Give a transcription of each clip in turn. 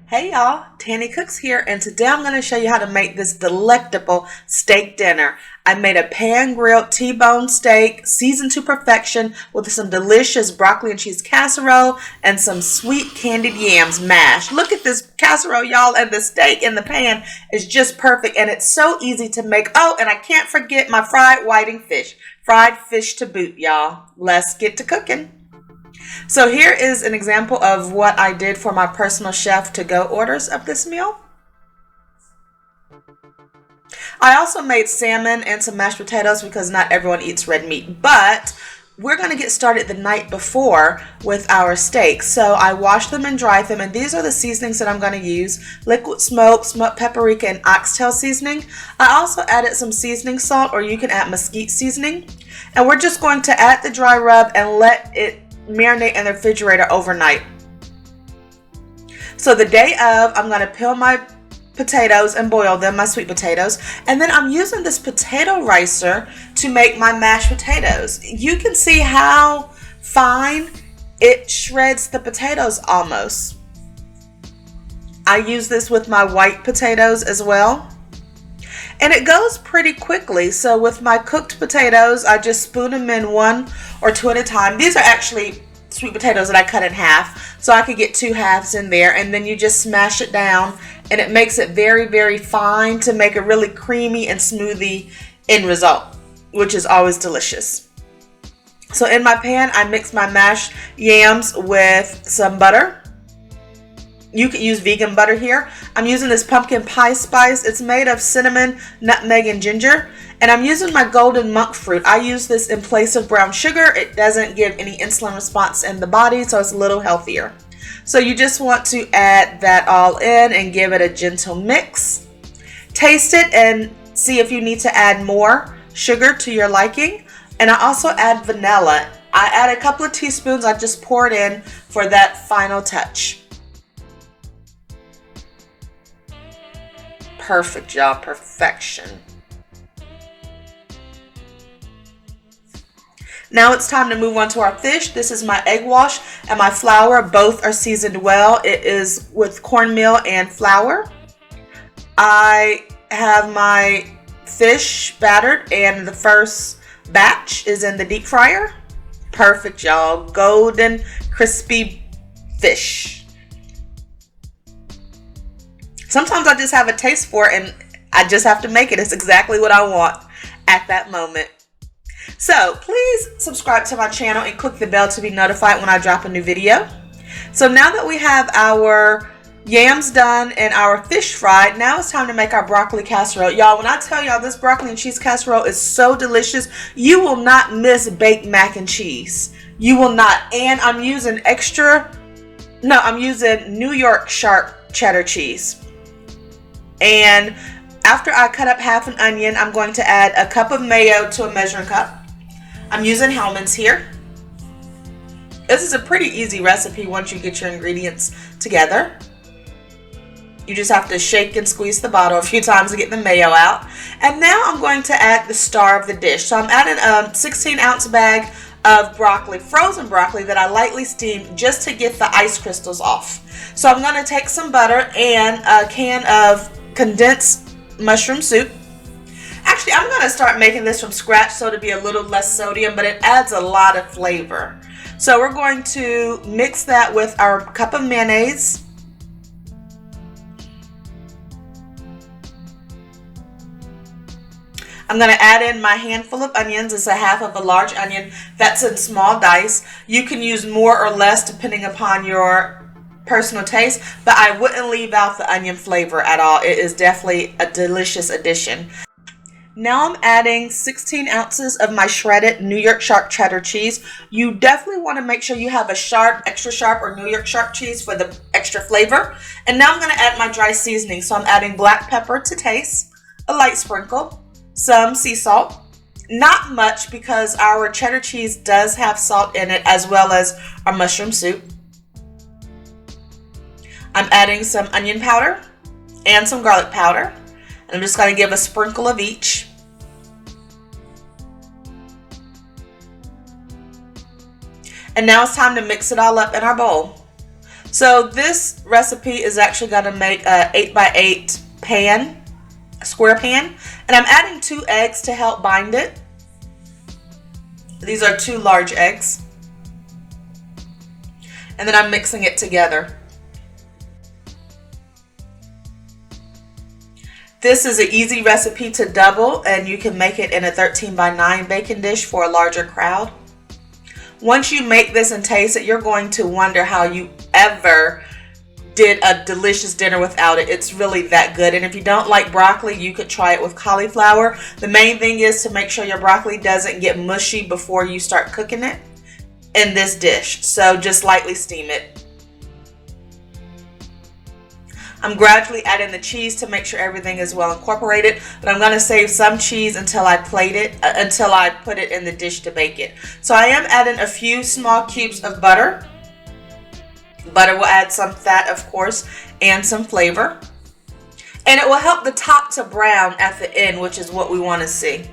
Hey y'all, Tanny Cooks here, and today I'm going to show you how to make this delectable steak dinner. I made a pan-grilled T-bone steak, seasoned to perfection, with some delicious broccoli and cheese casserole and some sweet candied yams mashed. Look at this casserole, y'all, and the steak in the pan is just perfect, and it's so easy to make. Oh, and I can't forget my fried whiting fish. Fried fish to boot, y'all. Let's get to cooking. So here is an example of what I did for my personal chef to-go orders of this meal. I also made salmon and some mashed potatoes because not everyone eats red meat, but we're going to get started the night before with our steak. So I washed them and dried them, and these are the seasonings that I'm going to use: liquid smoke, smoked paprika, and oxtail seasoning. I also added some seasoning salt, or you can add mesquite seasoning, and we're just going to add the dry rub and let it marinate in the refrigerator overnight. So the day of, I'm going to peel my potatoes and boil them, my sweet potatoes, and then I'm using this potato ricer to make my mashed potatoes. You can see how fine it shreds the potatoes almost. I use this with my white potatoes as well, and it goes pretty quickly. So with my cooked potatoes, I just spoon them in one or two at a time. These are actually sweet potatoes that I cut in half, so I could get two halves in there, and then you just smash it down, and it makes it very, very fine to make a really creamy and smoothie end result, which is always delicious. So in my pan, I mix my mashed yams with some butter. You could use vegan butter here. I'm using this pumpkin pie spice. It's made of cinnamon, nutmeg, and ginger. And I'm using my golden monk fruit. I use this in place of brown sugar. It doesn't give any insulin response in the body, so it's a little healthier. So you just want to add that all in and give it a gentle mix. Taste it and see if you need to add more sugar to your liking. And I also add vanilla. I add a couple of teaspoons. I just pour it in for that final touch. Perfect, y'all. Perfection. Now it's time to move on to our fish. This is my egg wash and my flour. Both are seasoned well. It is with cornmeal and flour. I have my fish battered, and the first batch is in the deep fryer. Perfect, y'all. Golden, crispy fish. Sometimes I just have a taste for it, and I just have to make it. It's exactly what I want at that moment. So please subscribe to my channel and click the bell to be notified when I drop a new video. So now that we have our yams done and our fish fried, now it's time to make our broccoli casserole. Y'all, when I tell y'all this broccoli and cheese casserole is so delicious, you will not miss baked mac and cheese. You will not. And I'm using New York sharp cheddar cheese. And after I cut up half an onion, I'm going to add a cup of mayo to a measuring cup. I'm using Hellmann's here. This is a pretty easy recipe once you get your ingredients together. You just have to shake and squeeze the bottle a few times to get the mayo out. And now I'm going to add the star of the dish. So I'm adding a 16-ounce bag of broccoli, frozen broccoli, that I lightly steamed just to get the ice crystals off. So I'm going to take some butter and a can of condensed mushroom soup. Actually, I'm going to start making this from scratch so it'll be a little less sodium, but it adds a lot of flavor. So we're going to mix that with our cup of mayonnaise. I'm going to add in my handful of onions. It's a half of a large onion that's in small dice. You can use more or less depending upon your personal taste, but I wouldn't leave out the onion flavor at all. It is definitely a delicious addition. Now I'm adding 16 ounces of my shredded New York sharp cheddar cheese. You definitely want to make sure you have a sharp, extra sharp, or New York sharp cheese for the extra flavor. And now I'm going to add my dry seasoning. So I'm adding black pepper to taste, a light sprinkle, some sea salt. Not much because our cheddar cheese does have salt in it, as well as our mushroom soup. I'm adding some onion powder and some garlic powder. And I'm just going to give a sprinkle of each. And now it's time to mix it all up in our bowl. So this recipe is actually going to make a 8x8 pan, a square pan, and I'm adding 2 eggs to help bind it. These are 2 large eggs. And then I'm mixing it together. This is an easy recipe to double, and you can make it in a 13x9 baking dish for a larger crowd. Once you make this and taste it, you're going to wonder how you ever did a delicious dinner without it. It's really that good. And if you don't like broccoli, you could try it with cauliflower. The main thing is to make sure your broccoli doesn't get mushy before you start cooking it in this dish. So just lightly steam it. I'm gradually adding the cheese to make sure everything is well incorporated, but I'm going to save some cheese until I put it in the dish to bake it. So I am adding a few small cubes of butter. Butter will add some fat, of course, and some flavor. And it will help the top to brown at the end, which is what we want to see.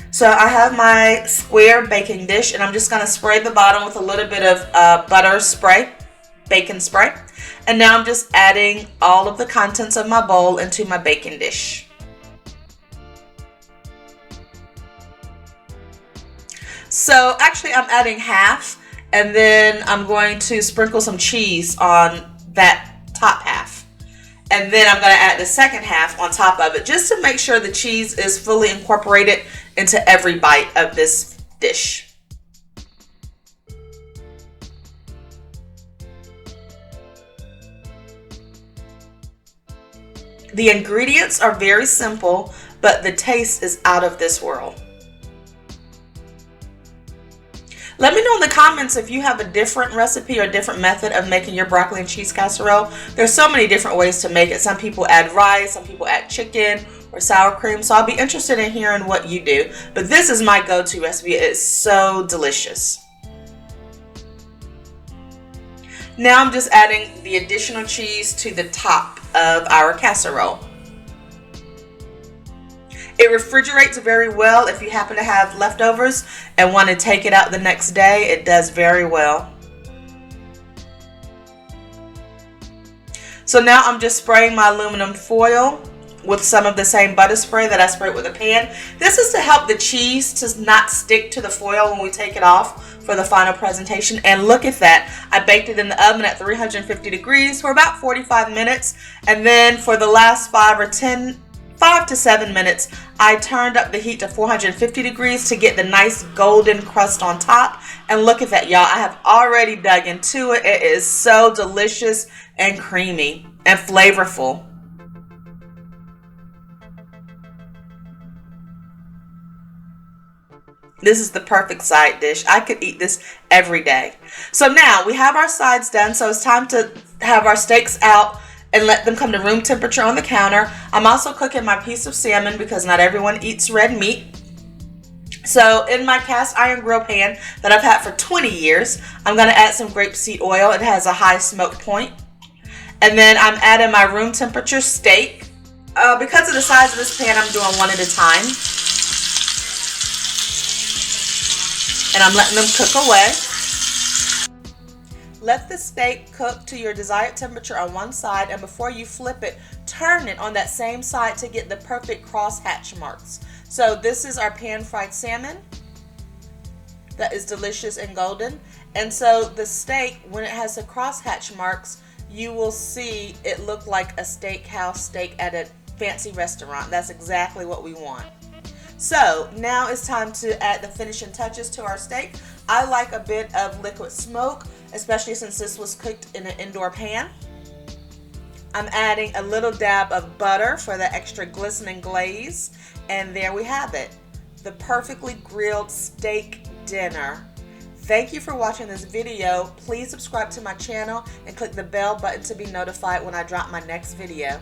So I have my square baking dish, and I'm just going to spray the bottom with a little bit of butter spray, bacon spray. And now I'm just adding all of the contents of my bowl into my baking dish. So actually I'm adding half, and then I'm going to sprinkle some cheese on that top half. And then I'm going to add the second half on top of it, just to make sure the cheese is fully incorporated into every bite of this dish. The ingredients are very simple, but the taste is out of this world. Let me know in the comments if you have a different recipe or a different method of making your broccoli and cheese casserole. There's so many different ways to make it. Some people add rice, some people add chicken or sour cream. So I'll be interested in hearing what you do. But this is my go-to recipe. It is so delicious. Now I'm just adding the additional cheese to the top of our casserole. It refrigerates very well if you happen to have leftovers and want to take it out the next day. It does very well. So now I'm just spraying my aluminum foil with some of the same butter spray that I sprayed with a pan. This is to help the cheese to not stick to the foil when we take it off for the final presentation. And look at that. I baked it in the oven at 350 degrees for about 45 minutes. And then for the last 5 to 7 minutes, I turned up the heat to 450 degrees to get the nice golden crust on top. And look at that, y'all. I have already dug into it. It is so delicious and creamy and flavorful. This is the perfect side dish. I could eat this every day. So now we have our sides done. So it's time to have our steaks out and let them come to room temperature on the counter. I'm also cooking my piece of salmon because not everyone eats red meat. So in my cast iron grill pan that I've had for 20 years, I'm going to add some grapeseed oil. It has a high smoke point. And then I'm adding my room temperature steak. Because of the size of this pan, I'm doing one at a time. And I'm letting them cook away. Let the steak cook to your desired temperature on one side, and before you flip it, turn it on that same side to get the perfect cross hatch marks. So this is our pan fried salmon that is delicious and golden. And so the steak, when it has the cross hatch marks, you will see it look like a steakhouse steak at a fancy restaurant. That's exactly what we want. So now it's time to add the finishing touches to our steak. I like a bit of liquid smoke, especially since this was cooked in an indoor pan. I'm adding a little dab of butter for the extra glistening glaze. And there we have it, the perfectly grilled steak dinner. Thank you for watching this video. Please subscribe to my channel and click the bell button to be notified when I drop my next video.